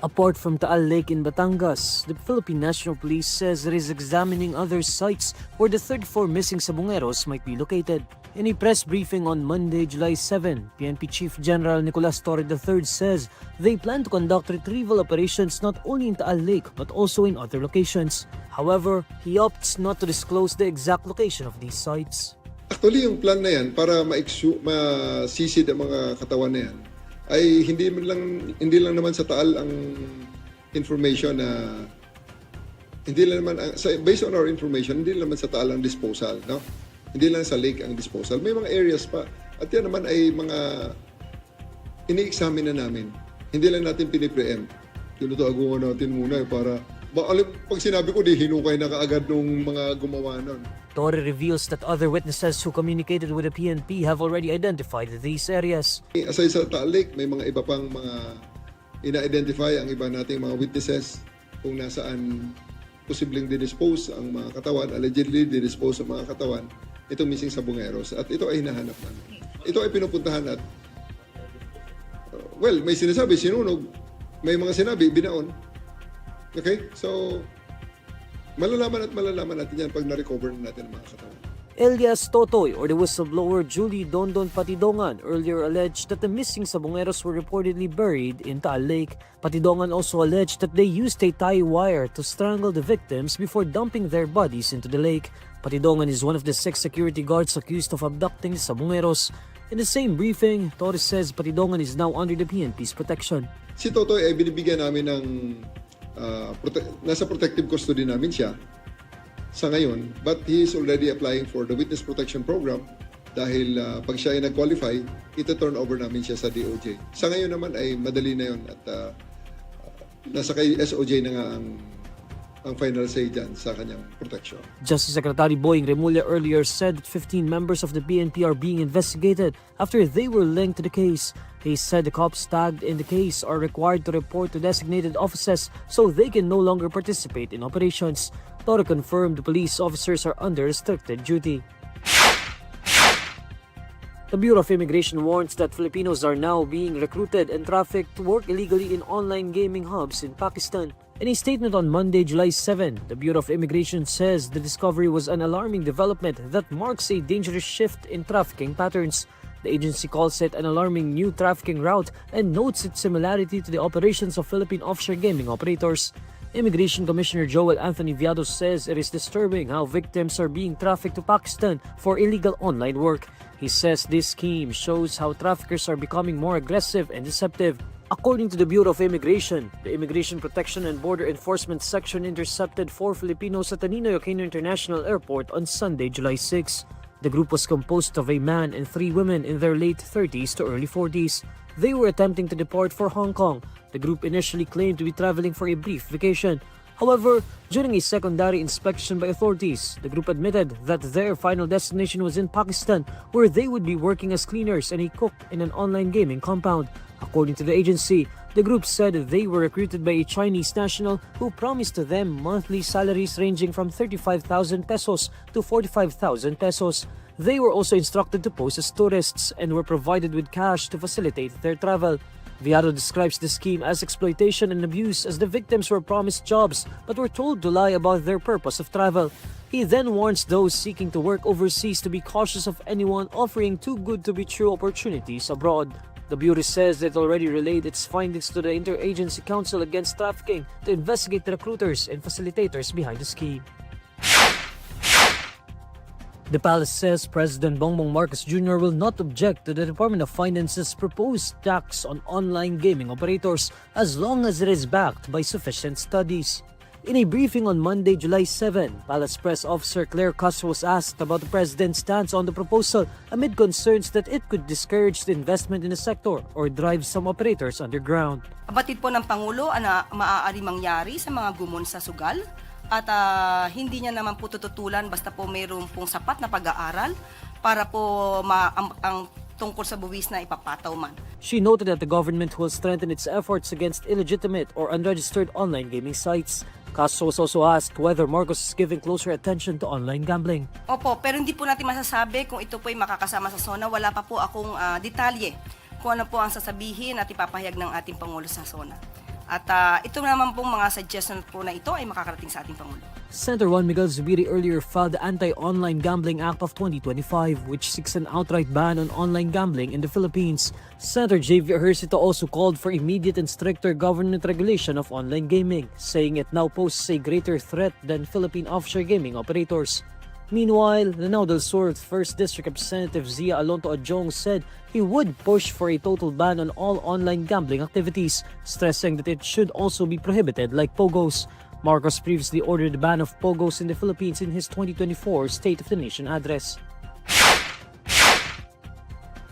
Apart from Taal Lake in Batangas, the Philippine National Police says it is examining other sites where the 34 missing sabungeros might be located. In a press briefing on Monday, July 7, PNP Chief General Nicolas Torre III says they plan to conduct retrieval operations not only in Taal Lake but also in other locations. However, he opts not to disclose the exact location of these sites. Actually, yung plan na yan para masisid ang mga katawan na yan ay hindi lang naman sa Taal ang information na hindi lang naman based on our information, hindi lang naman sa Taal ang disposal, no? Hindi lang sa lake ang disposal. May mga areas pa. At yan naman ay mga ini-examine na namin. Hindi lang natin pinipreempt. Tinutuagungan natin muna para pag sinabi ko, di hinukay na kaagad nung mga gumawa nun. Torre reveals that other witnesses who communicated with the PNP have already identified these areas. Aside sa Taal Lake, may mga iba pang mga ina-identify ang iba nating mga witnesses kung nasaan posibleng didispose ang mga katawan, allegedly didispose ang mga katawan, itong missing sabungeros. At ito ay hinahanap namin. Ito ay pinupuntahan at, well, may sinasabi, sinunog. May mga sinabi, binaon. Okay? So, malalaman natin yan pag na-recover na natin ang mga katawan. Elias Totoy, or the whistleblower Julie Dondon Patidongan, earlier alleged that the missing sabungeros were reportedly buried in Taal Lake. Patidongan also alleged that they used a tie wire to strangle the victims before dumping their bodies into the lake. Patidongan is one of the 6 security guards accused of abducting the sabungeros. In the same briefing, Torres says Patidongan is now under the PNP's protection. Si Totoy ay binibigyan namin ng nasa protective custody namin siya sa ngayon, but he is already applying for the witness protection program dahil pag siya ay nag-qualify, ito-turn over namin siya sa DOJ. Sa ngayon naman ay madali na yun at nasa kay SOJ na nga ang final say dyan sa kanyang protection. Justice Secretary Boying Remulla earlier said that 15 members of the PNP are being investigated after they were linked to the case. He said the cops tagged in the case are required to report to designated offices so they can no longer participate in operations. Torre confirmed the police officers are under restricted duty. The Bureau of Immigration warns that Filipinos are now being recruited and trafficked to work illegally in online gaming hubs in Pakistan. In a statement on Monday, July 7, the Bureau of Immigration says the discovery was an alarming development that marks a dangerous shift in trafficking patterns. The agency calls it an alarming new trafficking route and notes its similarity to the operations of Philippine offshore gaming operators. Immigration Commissioner Joel Anthony Viados says it is disturbing how victims are being trafficked to Pakistan for illegal online work. He says this scheme shows how traffickers are becoming more aggressive and deceptive. According to the Bureau of Immigration, the Immigration Protection and Border Enforcement Section intercepted 4 Filipinos at the Ninoy Aquino International Airport on Sunday, July 6. The group was composed of a man and 3 women in their late 30s to early 40s. They were attempting to depart for Hong Kong. The group initially claimed to be traveling for a brief vacation. However, during a secondary inspection by authorities, the group admitted that their final destination was in Pakistan, where they would be working as cleaners and a cook in an online gaming compound. According to the agency, the group said they were recruited by a Chinese national who promised to them monthly salaries ranging from 35,000 pesos to 45,000 pesos. They were also instructed to pose as tourists and were provided with cash to facilitate their travel. Viado describes the scheme as exploitation and abuse as the victims were promised jobs but were told to lie about their purpose of travel. He then warns those seeking to work overseas to be cautious of anyone offering too good to be true opportunities abroad. The Bureau says it already relayed its findings to the Interagency Council Against Trafficking to investigate the recruiters and facilitators behind the scheme. The palace says President Bongbong Marcos Jr. will not object to the Department of Finance's proposed tax on online gaming operators as long as it is backed by sufficient studies. In a briefing on Monday, July 7, Palace Press Officer Claire Castro was asked about the president's stance on the proposal amid concerns that it could discourage the investment in the sector or drive some operators underground. Batid po ng Pangulo na maaari mangyari sa mga gumon sa sugal at hindi niya naman po tututulan basta po mayroon pong sapat na pag-aaral para po ang tungkol sa buwis na ipapataw man. She noted that the government will strengthen its efforts against illegitimate or unregistered online gaming sites. Castro was also asked whether Marcos is giving closer attention to online gambling. Opo, pero hindi po natin masasabi kung ito po ay makakasama sa SONA. Wala pa po akong detalye kung ano po ang sasabihin at ipapahayag ng ating Pangulo sa SONA. At ito naman pong mga suggestion po na ito ay makakarating sa ating Pangulo. Senator Juan Miguel Zubiri earlier filed the Anti-Online Gambling Act of 2025, which seeks an outright ban on online gambling in the Philippines. Senator J.V. Ejercito also called for immediate and stricter government regulation of online gaming, saying it now poses a greater threat than Philippine offshore gaming operators. Meanwhile, Lanao del Sur's 1st District Representative Zia Alonto Adjong said he would push for a total ban on all online gambling activities, stressing that it should also be prohibited like pogos. Marcos previously ordered the ban of pogos in the Philippines in his 2024 State of the Nation address.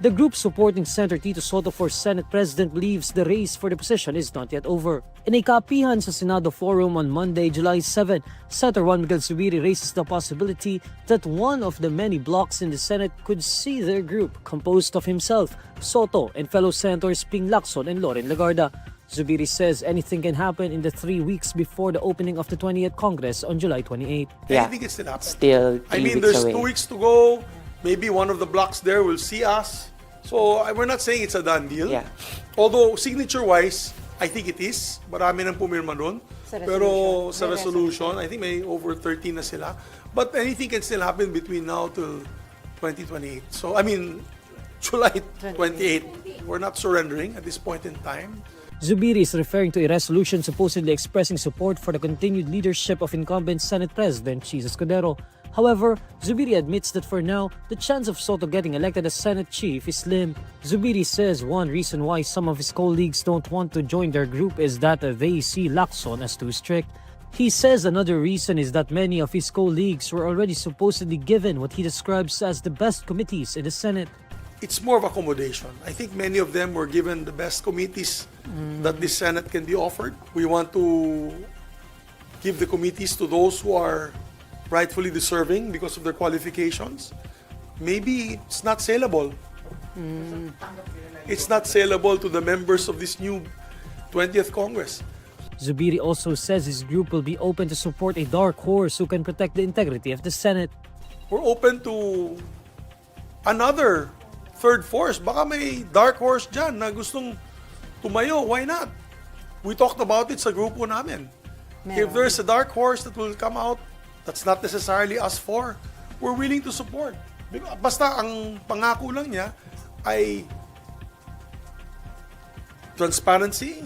The group supporting Senator Tito Sotto for Senate President believes the race for the position is not yet over. In a kapihan sa Senado Forum on Monday, July 7, Senator Juan Miguel Zubiri raises the possibility that one of the many blocs in the Senate could see their group, composed of himself, Sotto, and fellow Senators Ping Lacson and Loren Legarda. Zubiri says anything can happen in the 3 weeks before the opening of the 20th Congress on July 28. Yeah, Anything can still happen. still 3 I mean, weeks there's away. 2 weeks to go. Maybe one of the blocks there will see us. So we're not saying it's a done deal. Yeah. Although signature-wise, I think it is. Marami nang pumirma doon. Pero sa resolution, I think may over 13 na sila. But anything can still happen between now till 2028. So, I mean, July 28. We're not surrendering at this point in time. Zubiri is referring to a resolution supposedly expressing support for the continued leadership of incumbent Senate President Chis Escudero. However, Zubiri admits that for now, the chance of Sotto getting elected as Senate Chief is slim. Zubiri says one reason why some of his colleagues don't want to join their group is that they see Lacson as too strict. He says another reason is that many of his colleagues were already supposedly given what he describes as the best committees in the Senate. It's more of accommodation. I think many of them were given the best committees that the Senate can be offered. We want to give the committees to those who are rightfully deserving because of their qualifications. Maybe it's not saleable. It's not saleable to the members of this new 20th Congress. Zubiri also says his group will be open to support a dark horse who can protect the integrity of the Senate. We're open to another third force. Baka may dark horse dyan na gustong tumayo. Why not? We talked about it sa grupo namin. If there's a dark horse that will come out, that's not necessarily us four, we're willing to support. Basta ang pangako lang niya ay transparency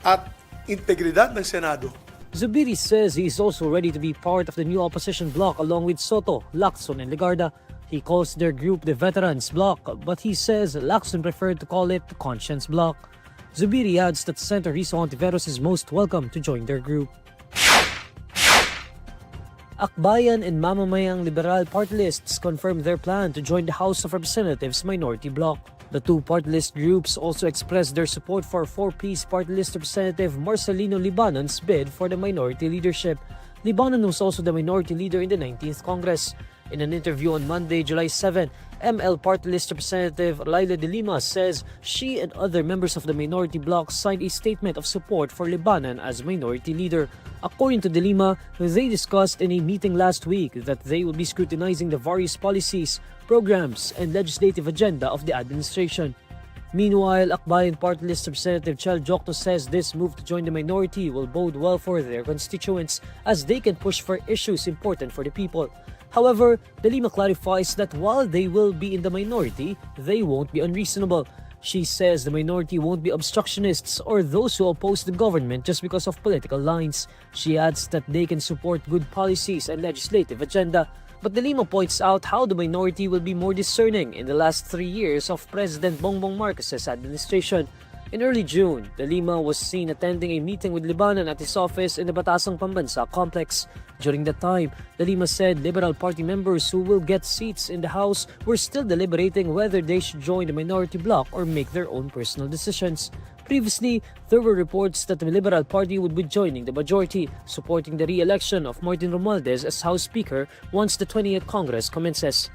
at integridad ng Senado. Zubiri says he is also ready to be part of the new opposition bloc along with Sotto, Lacson, and Legarda. He calls their group the Veterans Bloc, but he says Lacson preferred to call it the Conscience Bloc. Zubiri adds that Senator Risa Hontiveros is most welcome to join their group. Akbayan and Mamamayang Liberal party lists confirmed their plan to join the House of Representatives minority bloc. The two party list groups also expressed their support for four-piece party list representative Marcelino Libanon's bid for the minority leadership. Libanon was also the minority leader in the 19th Congress. In an interview on Monday, July 7, ML Party List Representative Laila de Lima says she and other members of the minority bloc signed a statement of support for Libanon as minority leader. According to de Lima, they discussed in a meeting last week that they will be scrutinizing the various policies, programs, and legislative agenda of the administration. Meanwhile, Akbayan Party List Representative Diokno says this move to join the minority will bode well for their constituents as they can push for issues important for the people. However, de Lima clarifies that while they will be in the minority, they won't be unreasonable. She says the minority won't be obstructionists or those who oppose the government just because of political lines. She adds that they can support good policies and legislative agenda. But de Lima points out how the minority will be more discerning in the last 3 years of President Bongbong Marcos's administration. In early June, de Lima was seen attending a meeting with Libanon at his office in the Batasang Pambansa complex. During that time, de Lima said Liberal Party members who will get seats in the House were still deliberating whether they should join the minority bloc or make their own personal decisions. Previously, there were reports that the Liberal Party would be joining the majority, supporting the re-election of Martin Romualdez as House Speaker once the 20th Congress commences.